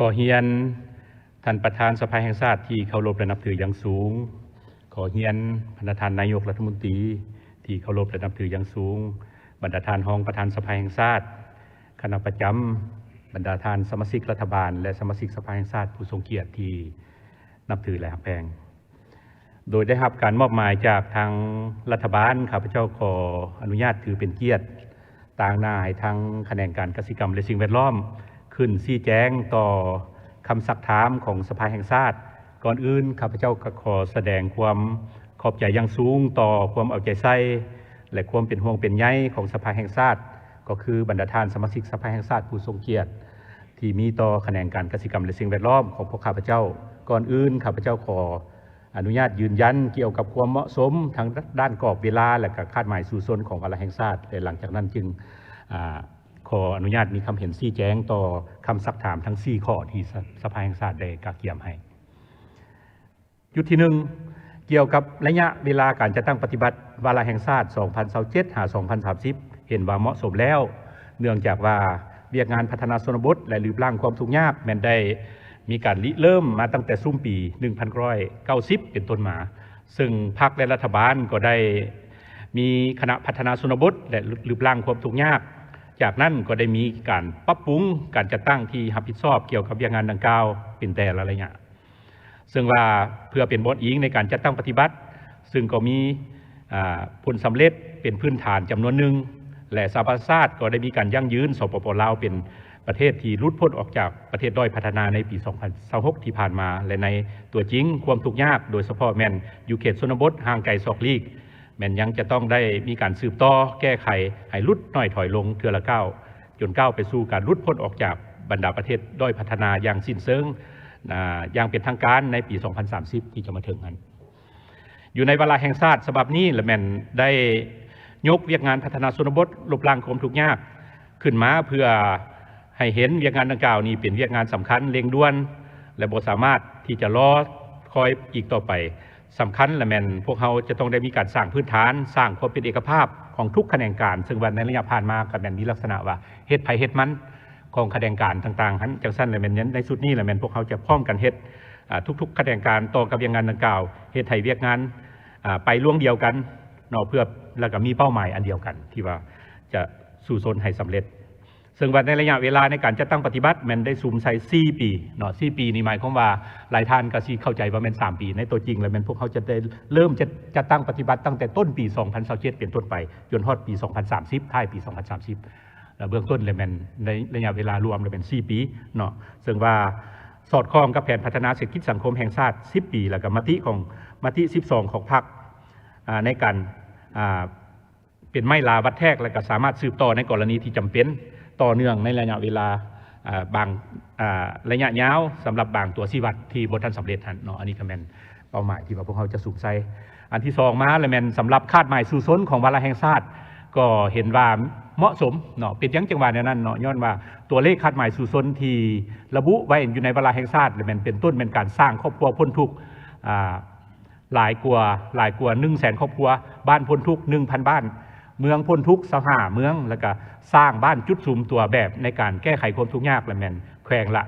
ขอเฮียนท่านประธานสภาแห่งชาติที่เคารพและนับถืออย่างสูงขอเฮียนประธานนายกรัฐมนตรีที่เคารพและนับถืออย่างสูงบรรดาท่านรองประธานสภาแห่งชาติคณะประจำบรรดาท่านสมาชิกรัฐบาลและสมาชิกสภาแห่งชาติผู้ทรงเกียรติที่นับถือและรักแพงโดยได้รับการมอบหมายจากทางรัฐบาลข้าพเจ้าขออนุญาตถือเป็นเกียรติต่างหน้าให้ทางแขนงการเกษตรกรรมและสิ่งแวดล้อมขึ้นชี้แจงต่อคำซักถามของสภาแห่งชาติก่อนอื่นข้าพเจ้าก็ขอแสดงความขอบใจอย่างสูงต่อความเอาใจใส่และความเป็นห่วงเป็นใยของสภาแห่งชาติก็คือบรรดาท่านสมาชิกสภาแห่งชาติผู้ทรงเกียรติที่มีต่อแขนงการเกษตรกรรมและสิ่งแวดล้อมของพวกข้าพเจ้าก่อนอื่นข้าพเจ้าขออนุญาตยืนยันเกี่ยวกับความเหมาะสมทางด้านกรอบเวลาและก็คาดหมายสู่ชนของวาระแห่งชาติและหลังจากนั้นจึงขออนุญาตมีคำเห็นชี้แจงต่อคำซักถามทั้ง4ข้อที่สภาแห่งชาติได้กาเกี่ยมให้จุดที่1เกี่ยวกับระยะเวลาการจัดตั้งปฏิบัติวาระแห่งชาติ 2027-2030 เห็นว่าเหมาะสมแล้วเนื่องจากว่าเวียกงานพัฒนาชนบทและรื้อร่างความทุกข์ยากแม้นได้มีการริเริ่มมาตั้งแต่ซุ้มปี 1990 เป็นต้นมาซึ่งพรรคและรัฐบาลก็ได้มีคณะพัฒนาชนบทและรื้อร่างความทุกข์ยากจากนั้นก็ได้มีการปรับปรุงการจัดตั้งที่รับผิดชอบเกี่ยวกับเวียกงานดังกล่าวเป็นแต่ละระยะซึ่งว่าเพื่อเป็นบทอิงในการจัดตั้งปฏิบัติซึ่งก็มีผลสำเร็จเป็นพื้นฐานจำนวนหนึ่งและสหประชาชาติก็ได้มีการยั่งยืนสปป.ลาวเป็นประเทศที่หลุดพ้นออกจากประเทศด้อยพัฒนาในปี 2026 ที่ผ่านมาและในตัวจริงความทุกข์ยากโดยเฉพาะแม่นอยู่เขตชนบทห่างไกลซอกลีกแม่นยังจะต้องได้มีการสืบต่อแก้ไขให้ลดน้อยถอยลงเทื่อละก้าวจนก้าวไปสู่การหลุดพ้นออกจากบรรดาประเทศด้อยพัฒนาอย่างสิ้นเชิงอย่างเป็นทางการในปี 2030 ที่จะมาถึงนั้นอยู่ในวาระแห่งชาติฉบับนี้และแม่นได้ยกเวียกงานพัฒนาชนบทลบล้างความทุกข์ยากขึ้นมาเพื่อให้เห็นเวียกงานดังกล่าวนี้เป็นเวียกงานสำคัญเร่งด่วนและบ่สามารถที่จะรอคอยอีกต่อไปสำคัญและแม่นพวกเขาจะต้องได้มีการสร้างพื้นฐานสร้างความเป็นเอกภาพของทุกแขนงการซึ่งวันในระยะผ่านมาก็แม่นมีลักษณะว่าเฮ็ดไผเฮ็ดมันของแขนงการต่างๆทั้งจังซั่นและแม่นในสุดนี้และแม่นพวกเขาจะพร้อมกันเฮ็ดทุกๆแขนงการต่อกับเวียกงานดังกล่าวเฮ็ดให้เวียกงานไปล่วงเดียวกันเนาะเพื่อแล้วก็มีเป้าหมายอันเดียวกันที่ว่าจะสู่ชนให้สำเร็จซึ่งว่าในระยะเวลาในการจัดตั้งปฏิบัติมันได้ซูมใส่4 ปีเนาะ4 ปีนี่หมายความว่าหลายท่านก็สิเข้าใจว่ามัน3 ปีในตัวจริงแล้วมันพวกเขาจะได้เริ่มจะจัดตั้งปฏิบัติตั้งแต่ต้นปี 2027 เป็นต้นไปจนฮอดปี 2030 ท้ายปี 2030แล้วเบื้องต้นเลยมันในระยะเวลารวมเลยเป็น4 ปีเนาะซึ่งว่าสอดคล้องกับแผนพัฒนาเศรษฐกิจสังคมแห่งชาติ10 ปีแล้วก็มติ12ของพรรคในการเป็นไม้ลาวัดแทกและก็สามารถสืบต่อในกรณีที่จำเป็นต่อเนื่องในระยะเวลาบางระยะยาวสำหรับบางตัวชี้วัดที่บ่ทันสำเร็จเนาะอันนี้ก็แม่นเป้าหมายที่ว่าพวกเขาจะสูงใส่อันที่2มาและแม่นสำหรับคาดหมายสู่ชนของวาระแห่งชาติก็เห็นว่าเหมาะสมเนาะเป็นอย่างจังหวะนั้นเนาะย้อนว่าตัวเลขคาดหมายสู่ชนที่ระบุไว้อยู่ในวาระแห่งชาติและแม่นเป็นต้นเป็นการสร้างครอบครัวพ้นทุกข์หลายกว่า 100,000 ครอบครัวบ้านพ้นทุกข์ 1,000 บ้านเมืองพ้นทุกข์25 เมืองแล้วก็สร้างบ้านจุดซุมตัวแบบในการแก้ไขความทุกข์ยากและแม่นแขวงละ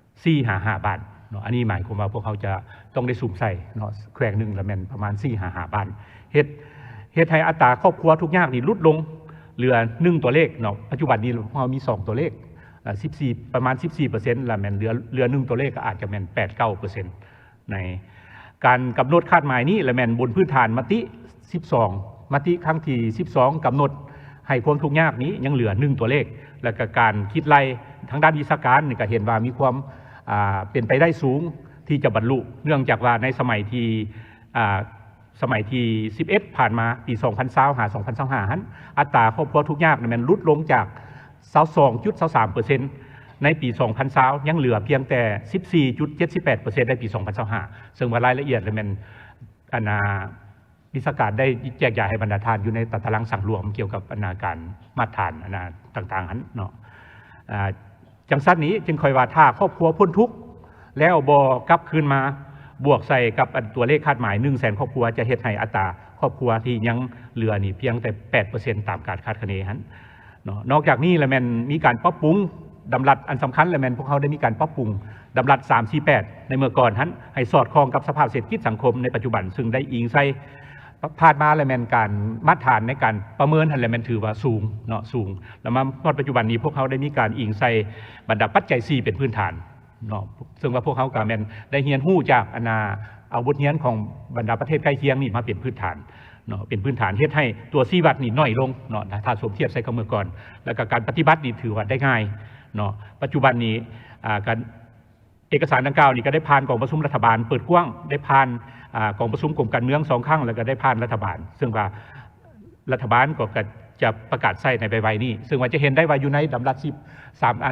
4-5 บ้านเนาะอันนี้หมายความว่าพวกเขาจะต้องได้ซุมใส่เนาะแขวงนึงละแม่นประมาณ4-5 บ้านเฮ็ดให้อัตราครอบครัวทุกข์ยากนี่ลดลงเหลือ1ตัวเลขเนาะปัจจุบันนี้เรามี2ตัวเลข14ประมาณ 14% ละแม่นเหลือ1ตัวเลขก็อาจจะแม่น 8-9% ในการกำหนดคาดหมายนี้และแม่นบนพื้นฐานมติ12มติครั้งที่12กำหนดให้ความทุกข์ยากนี้ยังเหลือ1ตัวเลขและก็การคิดไล่ทางด้านวิชาการนี่ก็เห็นว่ามีความเป็นไปได้สูงที่จะบรรลุเนื่องจากว่าในสมัยที่11ผ่านมาปี2020หา2025หันอัตราครอบครัวทุกข์ยากมันลดลงจาก 22.23% ในปี2020ยังเหลือเพียงแต่ 14.78% ในปี2025ซึ่งว่ารายละเอียดแล้วมันวิชาการได้แจกจ่ายให้บรรดาท่านอยู่ในตารางสั่งรวมเกี่ยวกับการมาตรฐานต่างๆนั้นเนาะจังสั้นนี้จึงคอยว่าถ้าครอบครัวพ้นทุกข์แล้วบ่กลับคืนมาบวกใส่กับตัวเลขคาดหมาย 100,000 ครอบครัวจะเฮ็ดให้อัตราครอบครัวที่ยังเหลือนี่เพียงแต่ 8% ตามการคาดคะเนนั้นเนาะนอกจากนี้แล้วแม่นมีการปรับปรุง ดำรัสอันสำคัญและแม่นพวกเขาได้มีการปรับปรุงดำรัส348ในเมื่อก่อนนั้นให้สอดคล้องกับสภาพเศรษฐกิจสังคมในปัจจุบันซึ่งได้อิงใส่ผ่านมาและแม่นการมาตรฐานในการประเมินและแม่นถือว่าสูงเนาะสูงแล้วมาปัจจุบันนี้พวกเขาได้มีการอิงใส่บรรดาปัจจัย4เป็นพื้นฐานเนาะซึ่งว่าพวกเขาก็แม่นได้เรียนรู้จากเอาบทเรียนของบรรดาประเทศใกล้เคียงนี่มาเป็นพื้นฐานเนาะเป็นพื้นฐานเฮ็ดให้ตัวซีวัดนี่น้อยลงเนาะถ้าสมเทียบใส่กับเมื่อก่อนแล้วก็การปฏิบัตินี่ถือว่าได้ง่ายเนาะปัจจุบันนี้การเอกสารดังกล่าวนี่ก็ได้ผ่านกองประชุมรัฐบาลเปิดกว้างได้ผ่านกองประชุมกรมการเมือง2 ครั้งแล้วก็ได้ผ่านรัฐบาลซึ่งว่ารัฐบาลก็จะประกาศใช้ในไวๆนี้ซึ่งว่าจะเห็นได้ว่าอยู่ในดำรัส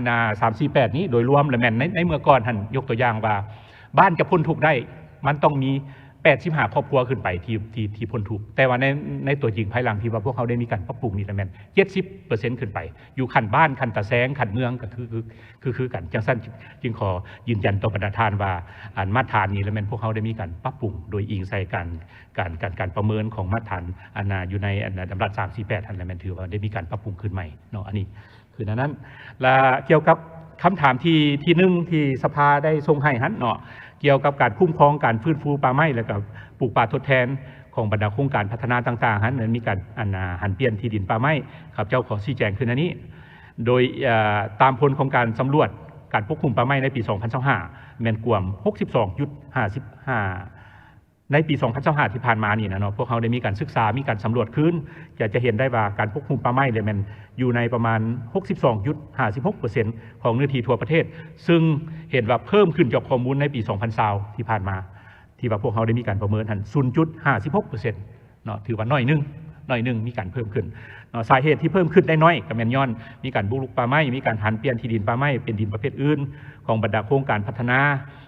348นี้โดยรวมและแม่นในเมื่อก่อนท่านยกตัวอย่างว่าบ้านจะพ้นทุกข์ได้มันต้องมี85ครอบครัวขึ้นไปที่พ้นทุกข์แต่ว่าในตัวจริงภายหลังที่ว่าพวกเขาได้มีการปรับปรุงนี่แม่น70%ขึ้นไปอยู่ขั้นบ้านขั้นตะแสงขั้นเมืองก็คือกันจังสั้นจึงขอยืนยันต่อประธานว่ามาตรฐานนี้และแม่นพวกเขาได้มีการปรับปรุงโดยอิงใส่การประเมินของมาตรฐานอยู่ในดำรัส348และแม่นถือว่าได้มีการปรับปรุงขึ้นใหม่เนาะอันนี้คือนั้นและเกี่ยวกับคำถามที่หนึ่งที่สภาได้ทรงให้หันเนาะเกี่ยวกับการคุ้มครองการฟื้นฟูป่าไม้และกับปลูกป่าทดแทนของบรรดาโครงการพัฒนาต่างๆนั้นมีการหันเปลี่ยนที่ดินป่าไม้ครับเจ้าขอชี้แจงขึ้นอันนี้โดยตามผลของการสำรวจการควบคุมป่าไม้ในปี 2025 แม่นกวม 62.55 ในปี 2025 ที่ผ่านมานี่นะเนาะพวกเขาได้มีการศึกษามีการสำรวจขึ้นจะเห็นได้ว่าการควบคุมป่าไม้เนี่ยมันอยู่ในประมาณ 62.56% ของเนื้อที่ทั่วประเทศซึ่งเห็นว่าเพิ่มขึ้นจากข้อมูลในปี 2020 ที่ผ่านมาที่ว่าพวกเขาได้มีการประเมินหัน 0.56% เนาะถือว่าน้อยนึงมีการเพิ่มขึ้นสาเหตุที่เพิ่มขึ้นได้น้อยก็แม่นย้อนมีการบุกรุกป่าไม้มีการหันเปลี่ยนที่ดินป่าไม้เป็นดินประเภทอื่นของบรรดาโครงการพัฒนา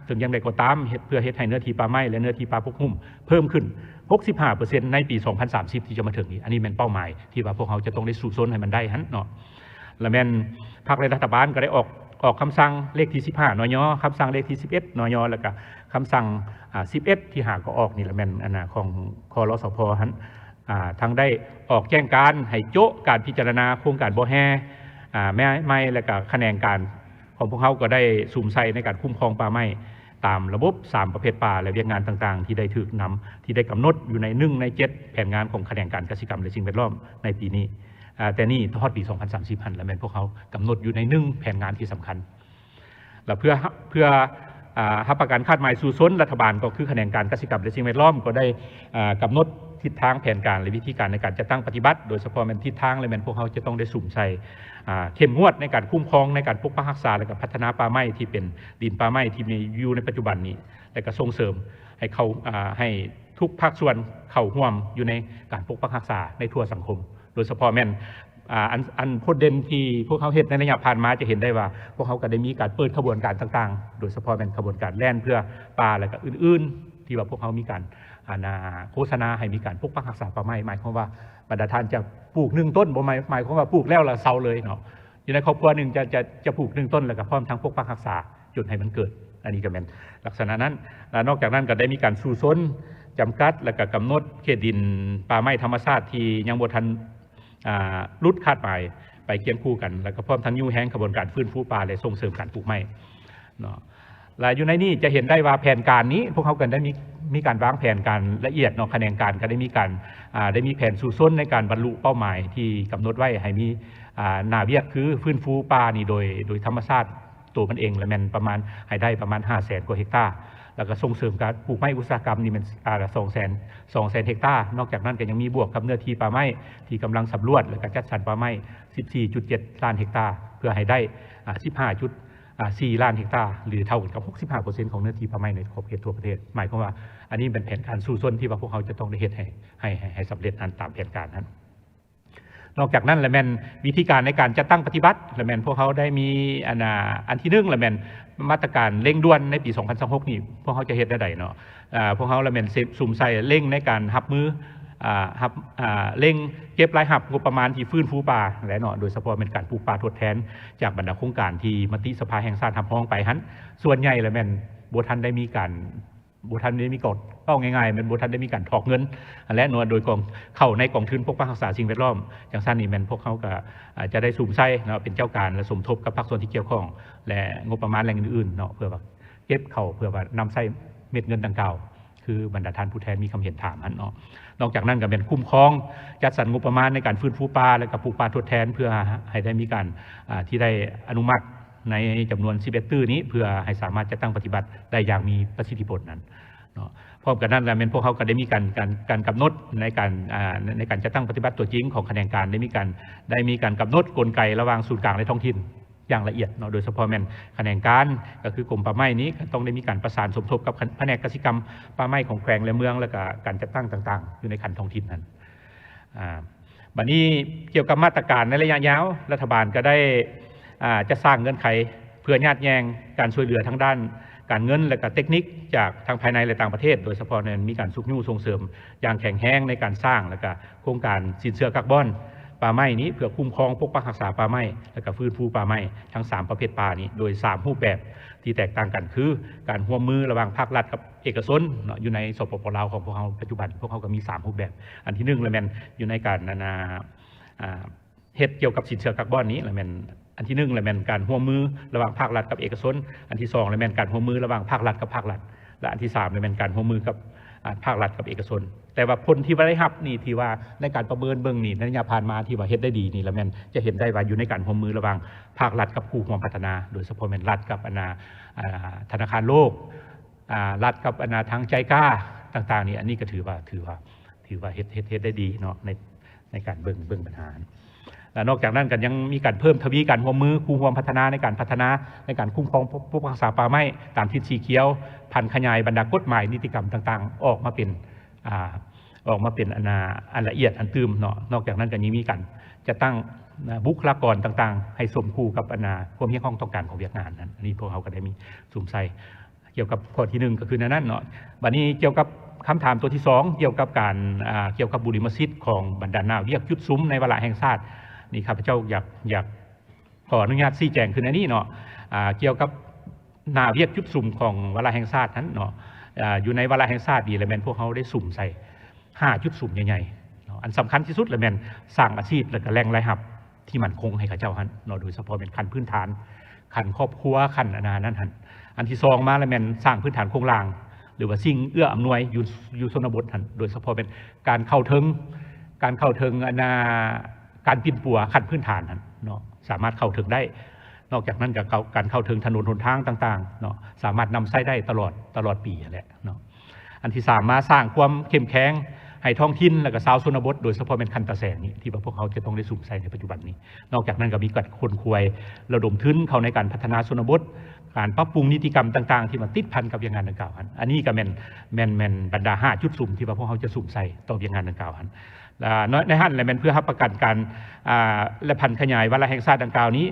ถึงอย่างไรก็ตามเพื่อเฮ็ดให้เนื้อที่ป่าไม้และเนื้อที่ป่าปกคลุมเพิ่มขึ้น 65% ในปี 2030 ที่จะมาถึงนี้อันนี้เป็นเป้าหมายที่ว่าพวกเขาจะต้องได้สู่ซนให้มันได้หันเนาะและแม่นภาครัฐบาลก็ได้ออกคำสั่งเลขที่15นยคำสั่งเลขที่11นยแล้วก็คำสั่ง11ที่หาก็ออกนี่ละแม่นของครสพหันทั้งได้ออกแจ้งการให้โจ๊ะการพิจารณาโครงการบ่อแห่แม่ไม้และก็คะแนนการของพวกเขาก็ได้สุ่มใส่ในการคุ้มครองป่าไม้ตามระบบ3ประเภทป่าและเวียกงานต่างๆที่ได้ถูกนำที่ได้กำหนดอยู่ใน1 ใน 7แผนงานของคะแนนการเกษตรกรรมและสิ่งแวดล้อมในปีนี้แต่นี่ทอดปี 2030 และแม่นพวกเขากำหนดอยู่ใน1แผนงานที่สำคัญและเพื่อรับประกันคาดหมายสู่ซนรัฐบาลก็คือคะแนนการเกษตรกรรมและสิ่งแวดล้อมก็ได้กำหนดทิศทางแผนการและวิธีการในการจัดตั้งปฏิบัติโดยเฉพาะเป็นทิศทางและแม่นพวกเขาจะต้องได้สุ่มใส่เข้มงวดในการคุ้มครองในการปกปักรักษาและก็พัฒนาป่าไม้ที่เป็นดินป่าไม้ที่มีอยู่ในปัจจุบันนี้และก็ส่งเสริมให้ทุกภาคส่วนเข้าร่วมอยู่ในการปกปักรักษาในทั่วสังคมโดยเฉพาะแม่นอันโพดเด่นที่พวกเขาเห็นในระยะผ่านมาจะเห็นได้ว่าพวกเขาก็ได้มีการเปิดขบวนการต่างๆโดยเฉพาะเป็นขบวนการแล่นเพื่อป่าและก็อื่นๆที่ว่าพวกเขามีการโฆษณาให้มีการปกปักรักษาป่าไม้หมายความว่าบรรดาท่านจะปลูก1 ต้นบ่หมายความว่าปลูกแล้วละเซาเลยเนาะอยู่ในครอบครัวหนึ่งจะปลูก1 ต้นแล้วก็พร้อมทั้งปกปักรักษาจุดให้มันเกิดอันนี้ก็เป็นลักษณะนั้นนอกจากนั้นก็ได้มีการสู่ซนจำกัดและก็กำหนดเขตดินป่าไม้ธรรมชาติที่ยังบ่ทันรุดคาดหมายไปเคียงคู่กันแล้วก็พร้อมทั้งยูแห้งกระบวนการฟื้นฟูป่าและส่งเสริมการปลูกไม้เนาะและอยู่ในนี้จะเห็นได้ว่าแผนการนี้พวกเขากันได้มีการวางแผนการละเอียดเนาะคะแนนการก็ได้มีการได้มีแผนสู่ซนในการบรรลุเป้าหมายที่กำหนดไว้ให้มีหน้าเวียกคือฟื้นฟูป่านี่โดยธรรมชาติตัวมันเองและแม่นประมาณให้ได้ประมาณ 500,000 กว่าเฮกตาร์แล้วก็ส่งเสริมการปลูกไม้อุตสาหกรรมนี่มัน200,000 เฮกตาร์นอกจากนั้นก็ยังมีบวกกับเนื้อที่ป่าไม้ที่กำลังสำรวจและก็จัดสรรป่าไม้ 14.7 ล้านเฮกตาร์เพื่อให้ได้ 15.4 ล้านเฮกตาร์หรือเท่ากับ 65% ของเนื้อที่ป่าไม้ในขอบเขตทั่วประเทศหมายความว่าอันนี้เป็นแผนการสู่ซนที่ว่าพวกเขาจะต้องได้เฮ็ดให้สำเร็จตามแผนการนั้นนอกจากนั้นและแม่นวิธีการในการจัดตั้งปฏิบัติและแม่นพวกเขาได้มีอันที่1และแม่นมาตรการเร่งด่วนในปี 2026 นี่พวกเขาจะเฮ็ดได้เนาะพวกเขาและแม่นสุ่มใส่เร่งในการรับมือเร่งเก็บรายหับงบประมาณที่ฟื้นฟูป่าและเนาะโดยเฉพาะเป็นการปลูกป่าทดแทนจากบรรดาโครงการที่มติสภาแห่งชาติทำพ้องไปหันส่วนใหญ่และแม่นบ่ทันได้มีการ บุทันได้มีกฎก็ง่ายๆเป็นบุทันได้มีการถอกเงินและหน่วยโดยกองเข้าในกองทุนปกปักรักษาสิ่งแวดล้อมอย่างสั้นนี่แม่นพวกเขาก็จะได้สุ่มไส้เนาะเป็นเจ้าการและสมทบกับภาคส่วนที่เกี่ยวข้องและงบประมาณแหล่งอื่นๆเนาะเพื่อว่าเก็บเข้าเพื่อว่านำไส้เม็ดเงินดังกล่าวคือบรรดาท่านผู้แทนมีคำเห็นถามนั้นเนาะนอกจากนั้นก็เป็นคุ้มครองจัดสรรงบประมาณในการฟื้นฟูป่าและกับปลูกป่าทดแทนเพื่อให้ได้มีการที่ได้อนุมัติในจำนวน11ตื้อนี้เพื่อให้สามารถจะตั้งปฏิบัติได้อย่างมีประสิทธิผลนั้นเนาะพร้อมกันนั้นแล้วพวกเขาก็ได้มีการกำหนดในการจะตั้งปฏิบัติตัวจริงของแขนงการได้มีการกำหนดกลไกระหว่างศูนย์กลางและท้องถิ่นอย่างละเอียดเนาะโดยเฉพาะแขนงการก็คือกรมป่าไม้นี้ต้องได้มีการประสานสมทบกับแผนกกสิกรรมป่าไม้ของแขวงและเมืองและก็การจัดตั้งต่างๆอยู่ในขั้นท้องถิ่นนั้นบัดนี้เกี่ยวกับมาตรการในระยะยาวรัฐบาลก็ได้จะสร้างเงื่อนไขเพื่อญาติแยงการช่วยเหลือทั้งด้านการเงินและก็เทคนิคจากทางภายในและต่างประเทศโดยเฉพาะนั้นมีการสุกยุ่ส่งเสริมอย่างแข็งแรงในการสร้างและก็โครงการสินเชื่อคาร์บอนป่าไม้นี้เพื่อคุ้มครองปกปักรักษาป่าไม้และก็ฟื้นฟูป่าไม้ทั้ง3ประเภทป่านี้โดย3รูปแบบที่แตกต่างกันคือการร่วมมือระหว่างภาครัฐกับเอกชนอยู่ในสปป.ลาวของพวกเราปัจจุบันพวกเขาก็มี3รูปแบบอันที่1แล้วอยู่ในการเฮ็ดเกี่ยวกับสินเชื่อคาร์บอนนี้แล้วอันที่1แล้วการร่วมมือระหว่างภาครัฐกับเอกชนอันที่2แล้วการร่วมมือระหว่างภาครัฐกับภาครัฐและอันที่3แล้วการร่วมมือกับภาครัฐกับเอกชนแต่ว่าผลที่ได้รับนี่ที่ว่าในการประเมินเบื้องนี้ในระยะผ่านมาที่ว่าเฮ็ดได้ดีนี่แล้วจะเห็นได้ว่าอยู่ในการร่วมมือระหว่างภาครัฐกับผู้ร่วมพัฒนาโดยเฉพาะรัฐกับธนาคารโลกรัฐกับทางใจกล้าต่างๆนี่อันนี้ก็ถือว่าเฮ็ดได้ดีเนาะในการเบิ่งปัญหา และนอกจากนั้นก็ยังมีการเพิ่มทวีการร่วมมือคู่ร่วมพัฒนาในการคุ้มครองปกปักรักษาป่าไม้ตามทิศสีเขียวพันขยายบรรดากฎหมายนิติกรรมต่างๆออกมาเป็นอันละเอียดอันตื่มเนาะนอกจากนั้นก็ยังมีการจะตั้งบุคลากรต่างๆให้สมคู่กับความเรียกร้องต้องการของเวียดนามนั้นอันนี้พวกเขาก็ได้มีสุ่มใส่เกี่ยวกับข้อที่1ก็คือนั้นเนาะบัดนี้เกี่ยวกับคำถามตัวที่2เกี่ยวกับบุริมสิทธิ์ของบรรดานาเวียกยุดซุ้มในวาระแห่งชาตินี่ข้าพเจ้าอยากขออนุญาตชี้แจงคือในนี้เนาะเกี่ยวกับนาเวียกยุดซุ้มของวาระแห่งชาตินั้นเนาะอยู่ในวาระแห่งชาติดีและพวกเขาได้สุ่มใส่5จุดสุ่มใหญ่ๆอันสำคัญที่สุดและสร้างอาชีพและก็แหล่งรายรับที่มั่นคงให้ข้าเจ้าหันเนาะโดยเฉพาะเป็นขั้นพื้นฐานขั้นครอบครัวขั้นนั้นหันอันที่2มาและสร้างพื้นฐานโครงสร้างหรือว่าสิ่งเอื้ออำนวยอยู่ชนบทหันโดยเฉพาะเป็นการเข้าถึงการปิ่นปัวขั้นพื้นฐานเนาะสามารถเข้าถึงได้นอกจากนั้นกับการเข้าถึงถนนหนทางต่างๆเนาะสามารถนำใช้ได้ตลอดปีแหละเนาะอันที่3มาสร้างความเข้มแข็งให้ท้องถิ่นและก็ชาวชนบทโดยเฉพาะเป็นคันตะแสงนี้ที่พวกเขาจะต้องได้สุ่มใส่ในปัจจุบันนี้นอกจากนั้นก็มีการคนควยระดมทุนเข้าในการพัฒนาชนบทการปรับปรุงนิติกรรมต่างๆที่มันติดพันกับอย่างงานดังกล่าวอันนี้ก็แม่นบรรดา5จุดสุ่มที่พวกเขาจะสุ่มใส่ต่ออย่างงานดังกล่าวในหันและเพื่อรับประกันการและพันขยายวาระแห่งชาติดังกล่าวนี้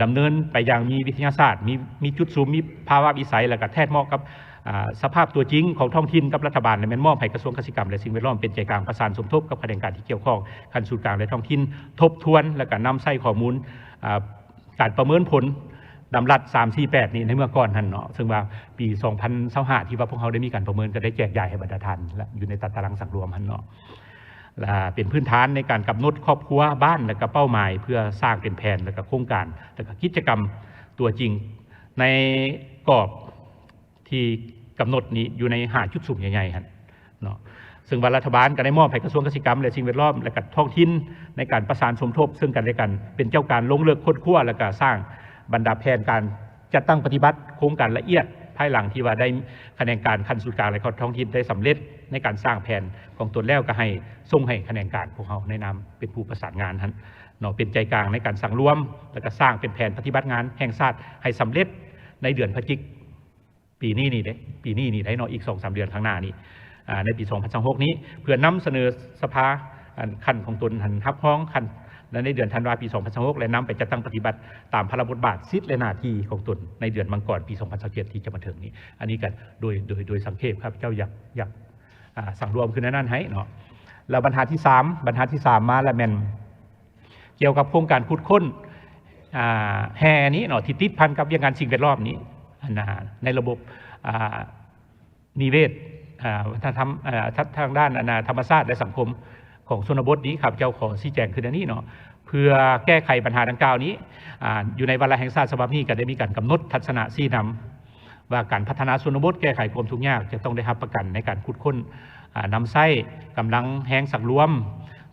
ดำเนินไปอย่างมีวิทยาศาสตร์มีจุดสูงมีภาวะวิสัยและก็แทดเหมาะกับสภาพตัวจริงของท้องถิ่นกับรัฐบาลและมอบให้กระทรวงเกษตรกรรมและสิ่งแวดล้อมเป็นใจกลางประสานสมทบกับแขนงการที่เกี่ยวข้องขั้นศูนย์กลางและท้องถิ่นทบทวนและก็นำใส่ข้อมูลการประเมินผลดำรัด348นี้ในเมื่อก่อนท่านเนาะซึ่งว่าปี2025ที่ว่าพวกเขาได้มีการประเมินก็ได้แจกจ่ายให้บรรดาท่านและอยู่ในตารางสั่งรวมท่านเนาะเป็นพื้นฐานในการกำหนดครอบครัวบ้านและก็เป้าหมายเพื่อสร้างเป็นแผนและก็โครงการและก็กิจกรรมตัวจริงในกรอบที่กำหนดนี้อยู่ใน5จุดสุ่มใหญ่ๆเนาะซึ่งรัฐบาลก็ได้มอบให้กระทรวงเกษตรกรรมและสิ่งแวดล้อมและก็ท้องถิ่นในการประสานสมทบซึ่งกันและกันเป็นเจ้าการลงเลือกค้นคว้าและก็สร้างบรรดาแผนการจัดตั้งปฏิบัติโครงการละเอียดภายหลังที่ว่าได้คะแนนการขั้นศูนย์กลางและท้องถิ่นได้สำเร็จในการสร้างแผนของตนแล้วก็ให้ส่งให้คะแนนการพวกเขาในนามเป็นผู้ประสานงานนั้นเนาะเป็นใจกลางในการสั่งรวมและก็สร้างเป็นแผนปฏิบัติงานแห่งชาติให้สำเร็จในเดือนพฤศจิกายนปีนี้นี่ได้เนาะอีก 2-3 เดือนข้างหน้านี้ในปี2026นี้เพื่อนำเสนอสภาขั้นของตนรับพ้องขั้นและในเดือนธันวาคมปี2026และนำไปจัดตั้งปฏิบัติตามพระบทบาทสิทธิและหน้าที่ของตนในเดือนมังกรปี2027ที่จะมาถึงนี้อันนี้กันโดยสังเขปครับเจ้าอยากสั่งรวมคือนั้นให้เนาะแล้วบรรทัดที่3มาแล้วแม่นเกี่ยวกับโครงการขุดค้นแห่นี้เนาะที่ติดพันกับอย่างงานสิ่งแวดล้อมนี้ในระบบ นิเวศวัฒนธรรมทางด้านธรรมชาติและสังคมของชนบทนี้ครับเจ้าขอชี้แจงคืออันนี้เนาะเพื่อแก้ไขปัญหาดังกล่าวนี้อยู่ในวาระแห่งชาติฉบับนี้ก็ได้มีการกำหนดทัศนะชี้นำว่าการพัฒนาชนบทแก้ไขความทุกข์ยากจะต้องได้รับประกันในการขุดค้นนำไส้กำลังแห้งสักรวม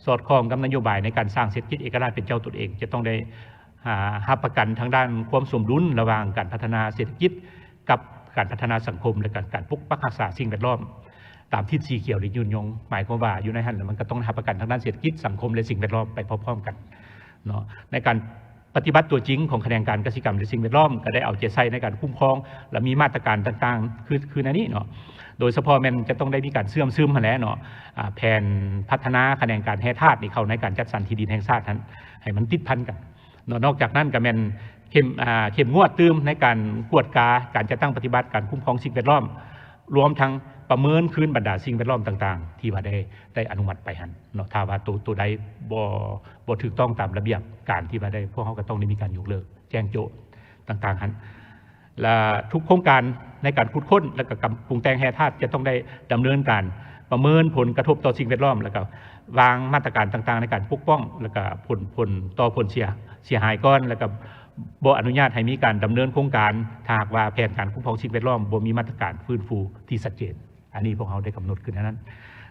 สอดคล้องกับนโยบายในการสร้างเศรษฐกิจเอกราชเป็นเจ้าตนเองจะต้องได้รับประกันทางด้านความสมดุลระหว่างการพัฒนาเศรษฐกิจกับการพัฒนาสังคมและการปกปักรักษาสิ่งแวดล้อมตามทิศสีเขียวหรือยืนยงหมายความว่าอยู่ในหันมันก็ต้องรับประกันทางด้านเศรษฐกิจสังคมและสิ่งแวดล้อมไปพร้อมๆกันเนาะในการปฏิบัติตัวจริงของแขนงการเกษตรกรรมและสิ่งแวดล้อมก็ได้เอาใจใส่ในการคุ้มครองและมีมาตรการต่างๆคือในนี้เนาะโดยเฉพาะมันจะต้องได้มีการเสื่อมซึมมาแล้วเนาะแผนพัฒนาแขนงการแห่ธาตุนี่เข้าในการจัดสรรที่ดินแห่งชาตินั้นให้มันติดพันกันนอกจากนั้นก็มันเข้มงวดตื้มในการกวดกาการจัดตั้งปฏิบัติการคุ้มครองสิ่งแวดล้อมรวมทั้งประเมินคืนบรรดาสิ่งแวดล้อมต่างๆที่ว่าได้อนุมัติไปหันเนาะถ้าว่าตัวใดบ่ถูกต้องตามระเบียบการที่ว่าได้พวกเขาก็ต้องได้มีการยกเลิกแจ้งโจทย์ต่างๆหันและทุกโครงการในการขุดค้นและก็ปรุงแต่งแห่ธาตุจะต้องได้ดำเนินการประเมินผลกระทบต่อสิ่งแวดล้อมแล้วก็วางมาตรการต่างๆในการปกป้องแล้วก็ผลต่อผลเสียหายก่อนแล้วก็บ่อนุญาตให้มีการดำเนินโครงการถ้าหากว่าแผนการคุ้มครองสิ่งแวดล้อมบ่มีมาตรการฟื้นฟูที่ชัดเจนอันนี้พวกเขาได้กำหนดขึ้นนั้น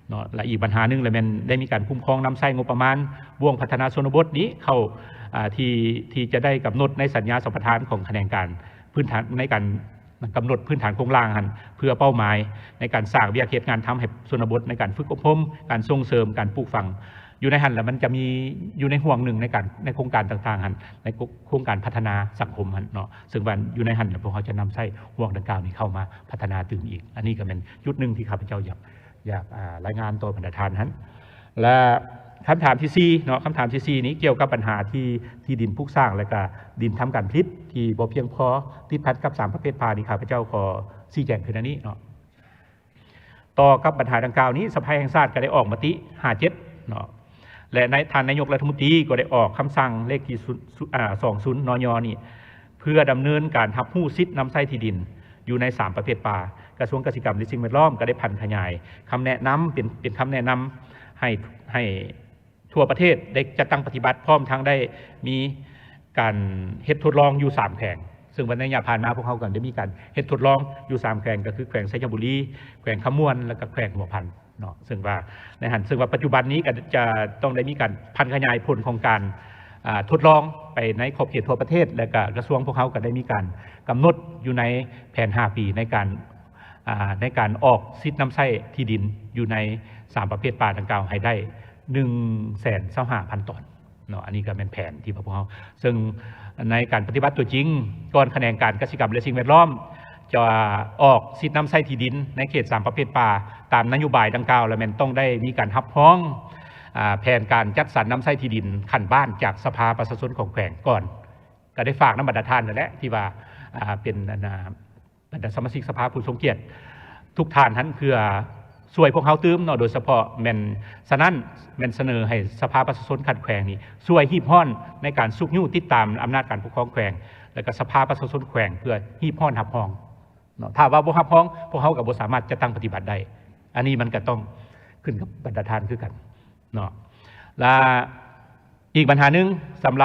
เนาะและอีกปัญหาหนึ่งเลยมันได้มีการคุ้มครองนำใช้งบประมาณวงพัฒนาชนบทนี้เข้าที่จะได้กำหนดในสัญญาสัมปทานของแขนงการพื้นฐานในการกำหนดพื้นฐานโครงสร้างเพื่อเป้าหมายในการสร้างวิทยาเขตงานทำให้ชนบทในการฝึกอบรมการส่งเสริมการปลูกฝังอยู่ในหันแล้วมันจะมีอยู่ในห่วงหนึ่งในโครงการต่างๆหันในโครงการพัฒนาสังคมหันเนาะซึ่งวันอยู่ในหันพวกเขาจะนำใช้ห่วงดังกล่าวนี้เข้ามาพัฒนาตื่นอีกอันนี้ก็เป็นจุดหนึ่งที่ข้าพเจ้าอยากรายงานต่อบรรดาท่านหันและคำถามที่4เนาะคำถามที่4นี้เกี่ยวกับปัญหาที่ดินปลูกสร้างและก็ดินทำการผลิตที่บ่เพียงพอติดพันกับ3ประเภทป่านี่ข้าพเจ้าขอชี้แจงคืออันนี้เนาะต่อกับปัญหาดังกล่าวนี้สภาแห่งชาติก็ได้ออกมติ57เนาะและในท่านนายกรัฐมนตรีก็ได้ออกคำสั่งเลขที่20 นย.นี่เพื่อดำเนินการรับรู้สิทธิ์นำใช้ที่ดินอยู่ใน3ประเภทป่ากระทรวงเกษตรกรรมและสิ่งแวดล้อมก็ได้พันขยายคำแนะนำเป็นคำแนะนำให้ทั่วประเทศได้จัดตั้งปฏิบัติพร้อมทั้งได้มีการเฮ็ดทดลองอยู่3แขวงซึ่งวันนี้ผ่านมาพวกเขาก็ได้มีการเฮ็ดทดลองอยู่3แขวงก็คือแขวงไชยบุรีแขวงขมวนและก็แขวงหัวพันเนาะซึ่งว่าปัจจุบันนี้ก็จะต้องได้มีการพันขยายผลของการทดลองไปในขอบเขตทั่วประเทศและก็กระทรวงพวกเขาก็ได้มีการกำหนดอยู่ในแผน5 ปีในการออกสิทธิ์นำใช้ที่ดินอยู่ใน3ประเภทป่าดังกล่าวให้ได้125,000 ตนเนาะอันนี้ก็เป็นแผนที่พวกเขาซึ่งในการปฏิบัติตัวจริงก่อนแขนงการเกษตรกรรมและสิ่งแวดล้อมจะออกสิทธิ์นำใช้ที่ดินในเขต3ประเภทป่าตามนโยบายดังกล่าวแล้วมันต้องได้มีการรับร้องแผนการจัดสรรนำใช้ที่ดินขั้นบ้านจากสภาประชาชนของแขวงก่อนก็ได้ฝากน้ำบรรดาท่านนั่นแหละที่ว่าเป็นบรรดาสมาชิกสภาผู้ทรงเกียรติทุกท่านนั้นเพื่อช่วยพวกเขาตื้มเนาะโดยเฉพาะแม่นฉะนั้นแม่นเสนอให้สภาประชาชนขัดแขวงนี่ช่วยฮีบฮ้อนในการสุกนิ้วติดตามอำนาจการปกครองแขวงและก็สภาประชาชนแขวงเพื่อฮีบฮ้อนหับห้องเนาะถ้าว่าบ่หับห้องพวกเขาก็บ่สามารถจะตั้งปฏิบัติได้อันนี้มันก็ต้องขึ้นกับบรรดาท่านคือกันเนาะและอีกปัญหาหนึ่งสำห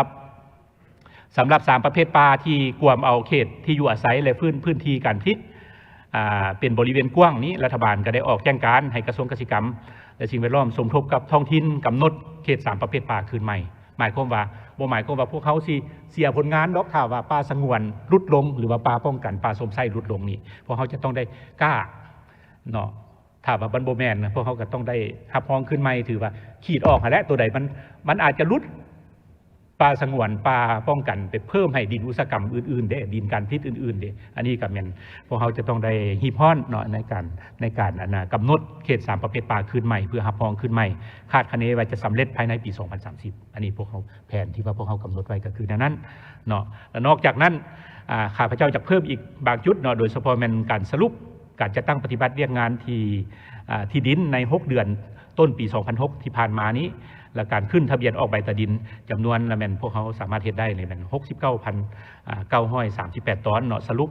รับ3ประเภทป่าที่กวมเอาเขตที่อยู่อาศัยและพื้นที่การผลิตเป็นบริเวณกว้างนี้รัฐบาลก็ได้ออกแจ้งการให้กระทรวงเกษตรกรรมและสิ่งแวดล้อมสมทบกับท้องถิ่นกำหนดเขต3ประเภทป่าคืนใหม่หมายความว่าพวกเขาเสียผลงานดอกถ้าว่าป่าสงวนลดลงหรือว่าป่าป้องกันป่าสมไส้ลดลงนี่พวกเขาจะต้องได้กล้าเนาะถ้าว่าบันโบแมนพวกเขาก็ต้องได้หับห้องขึ้นใหม่ถือว่าขีดออกแล้วตัวใดมันอาจจะลดป่าสงวนป่าป้องกันไปเพิ่มให้ดินอุตสาหกรรมอื่นๆได้ดินการผลิตอื่นๆได้อันนี้ก็แม่นพวกเขาจะต้องได้ฮีบฮ้อนเนาะในการกำหนดเขต3ประเภทป่าคืนใหม่เพื่อหับห้องขึ้นใหม่คาดคะเนว่าจะสำเร็จภายในปี2030อันนี้พวกเขาแผนที่ว่าพวกเขากำหนดไว้ก็คือนั้นเนาะและนอกจากนั้นข้าพเจ้าจะเพิ่มอีกบางจุดเนาะโดยเฉพาะแม่นการสรุปการจะตั้งปฏิบัติเรียกงานที่ดินใน6 เดือนต้นปี2006ที่ผ่านมานี้และการขึ้นทะเบียนออกใบตาดินจำนวนละแม่นพวกเขาสามารถเฮ็ดได้เลยแม่น69,938 ตอนเนาะสรุป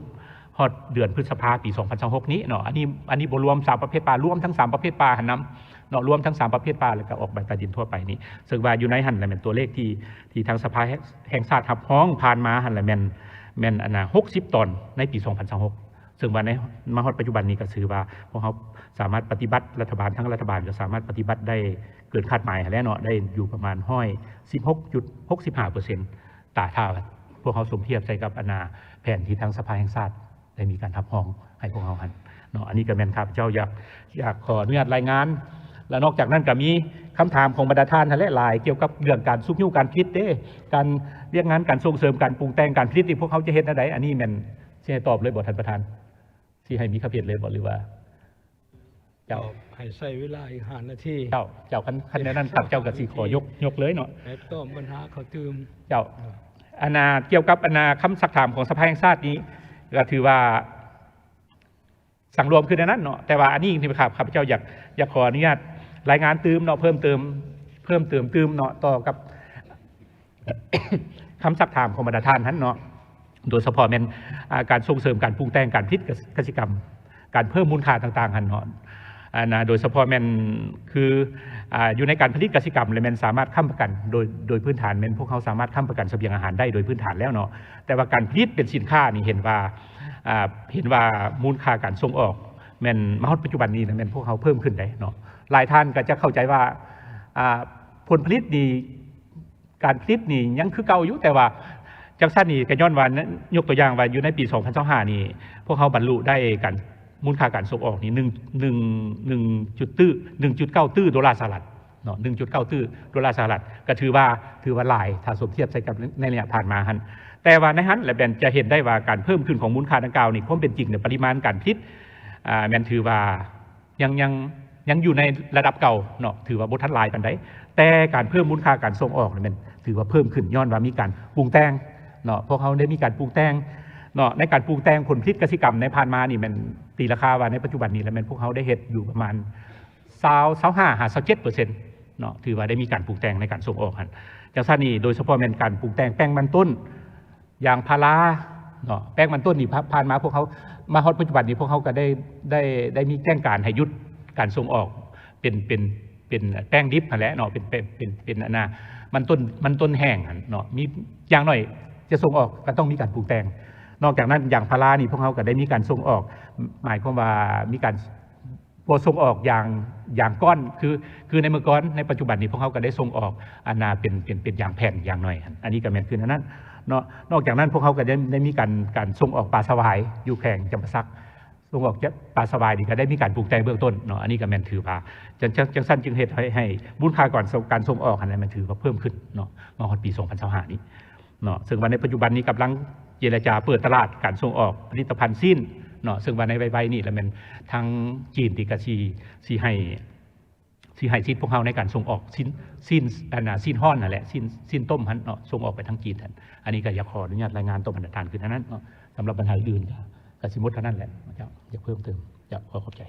ฮอดเดือนพฤษภาคมปี2026นี้เนาะอันนี้บ่รวม3ประเภทปลารวมทั้ง3ประเภทปลาหันนำเนาะรวมทั้ง3ประเภทปลาแล้วก็ออกใบใต้ดินทั่วไปนี่ซึ่งว่าอยู่ในหันแหละแม่นตัวเลขที่ทางสภาแห่งชาติรับร้องผ่านมาหันแหละแม่นอันน่ะ60 ตอนในปี2026ซึ่งว่าในมาฮอดปัจจุบันนี้ก็ถือว่าพวกเขาสามารถปฏิบัติรัฐบาลทั้งรัฐบาลก็สามารถปฏิบัติได้เกินคาดหมายแล้วเนาะได้อยู่ประมาณ16.65%ถ้าพวกเขาสมเทียบใส่กับแผนที่ทางสภาแห่งชาติได้มีการรับรองให้พวกเขาหันเนาะอันนี้ก็แม่นครับเจ้าอยากขออนุญาตรายงานและนอกจากนั้นก็มีคำถามของบรรดาท่านและหลายเกี่ยวกับเรื่องการซุกยิ้วการผลิตการเรียกงานการส่งเสริมการปรุงแต่งการผลิตที่พวกเขาจะเฮ็ดอะไรอันนี้แม่นสิให้ตอบเลยบ่ท่านประธานสิให้มีคำเฮ็ดเลยบ่หรือว่าเจ้าให้ใช้เวลาอีก5 นาทีเจ้าคันนั้นครับเจ้าก็สิขอยกเลยเนาะแต่ก็ปัญหาเขาตืมเจ้าเกี่ยวกับคำสักถามของสภาแห่งชาตินี้ก็ถือว่าสั่งรวมคือนั้นเนาะแต่ว่าอันนี้ที่ข้าพเจ้าอยากขออนุญาตรายงานเติมเนาะเพิ่มเติมเนาะต่อกับ คำสักถามของบรรดาท่านนั้นเนาะโดยเฉพาะเป็นการส่งเสริมการปรุงแต่งการผลิตเกษตรกรรมการเพิ่มมูลค่าต่างๆหันเนาะโดยเฉพาะมันคืออยู่ในการผลิตเกษตรกรรมเลยมันสามารถค้ำประกันโดยพื้นฐานมันพวกเขาสามารถค้ำประกันเสบียงอาหารได้โดยพื้นฐานแล้วเนาะแต่ว่าการผลิตเป็นสินค้านี่เห็นว่ามูลค่าการส่งออกมันมาฮอดปัจจุบันนี้นะมันพวกเขาเพิ่มขึ้นได้เนาะหลายท่านก็จะเข้าใจว่าผลผลิตดีการผลิตนี่ยังคือเก่าอยู่แต่ว่าจังซั่นนี่ก็ย้อนว่ายกตัวอย่างว่าอยู่ในปี2025นี่พวกเขาบรรลุได้กันมูลค่าการส่งออกนี่1.9 ตื้อดอลลาร์สหรัฐเนาะ1.9 ตื้อดอลลาร์สหรัฐก็ถือว่าหลายถ้าสมเทียบใส่กับในระยะผ่านมาหั่นแต่ว่าในหันและแบนจะเห็นได้ว่าการเพิ่มขึ้นของมูลค่าดังกล่าวนี่ความเป็นจริงในปริมาณการผลิตแม่นถือว่ายังอยู่ในระดับเก่าเนาะถือว่าบ่ทันหลายปานใดแต่การเพิ่มมูลค่าการส่งออกนี่มันถือว่าเพิ่มขึ้นย้อนว่ามีการปรุงแต่งเนาะพวกเขาได้มีการปรุงแต่งเนาะในการปรุงแต่งผลผลิตเกษตรกรรมในผ่านมานี่มันตีราคาว่าในปัจจุบันนี้แล้วมันพวกเขาได้เฮ็ดอยู่ประมาณ25-27%เนาะถือว่าได้มีการปรุงแต่งในการส่งออกหั่นจังซั่นนี่โดยเฉพาะเป็นการปรุงแต่งแป้งมันต้นยางพาราเนาะแป้งมันต้นนี่ผ่านมาพวกเขามาฮอดปัจจุบันนี้พวกเขาก็ได้มีแจ้งการให้หยุดการส่งออกเป็นแป้งดิบนั่นแหละเนาะเป็นมันต้นแห้งเนาะมีอย่างน้อยจะส่งออกก็ต้องมีการปรุงแต่งนอกจากนั้นอย่างพารานี่พวกเขาก็ได้มีการส่งออกหมายความว่ามีการส่งออกอย่างก้อนคือในเมื่อก่อนในปัจจุบันนี้พวกเขาก็ได้ส่งออกเป็นอย่างแผ่นอย่างหน่อยอันนี้ก็แม่นคือนั้นเนาะนอกจากนั้นพวกเขาก็ได้มีการส่งออกปลาสวายอยู่แข่งจำปาสักส่งออกปลาสวายนี่ก็ได้มีการปลูกแต่งเบื้องต้นเนาะอันนี้ก็แม่นถือว่าจังสั้นจึงเหตุให้มูลค่าก่อนการส่งออกอันนั้นมันถือว่าเพิ่มขึ้นเนาะมาฮอดปี2025นี้เนาะซึ่งวันในปัจจุบันนี้กำลังเจรจาเปิดตลาดการส่งออกผลิตภัณฑ์สิ้นเนาะซึ่งวันในใบนี่แล้วมันทางจีนที่ก็สิให้สิทธิ์พวกเขาในการส่งออกสิ้นห้อนนั่นแหละสิ้นต้มหั่นเนาะส่งออกไปทางจีนหั่นอันนี้ก็อยากขออนุญาตรายงานตัวบรรดาท่านคือนั้นเนาะสำหรับปัญหาอื่นก็สิหมดเท่านั้นแหละเจ้าอยากเพิ่มเติมขอบใจ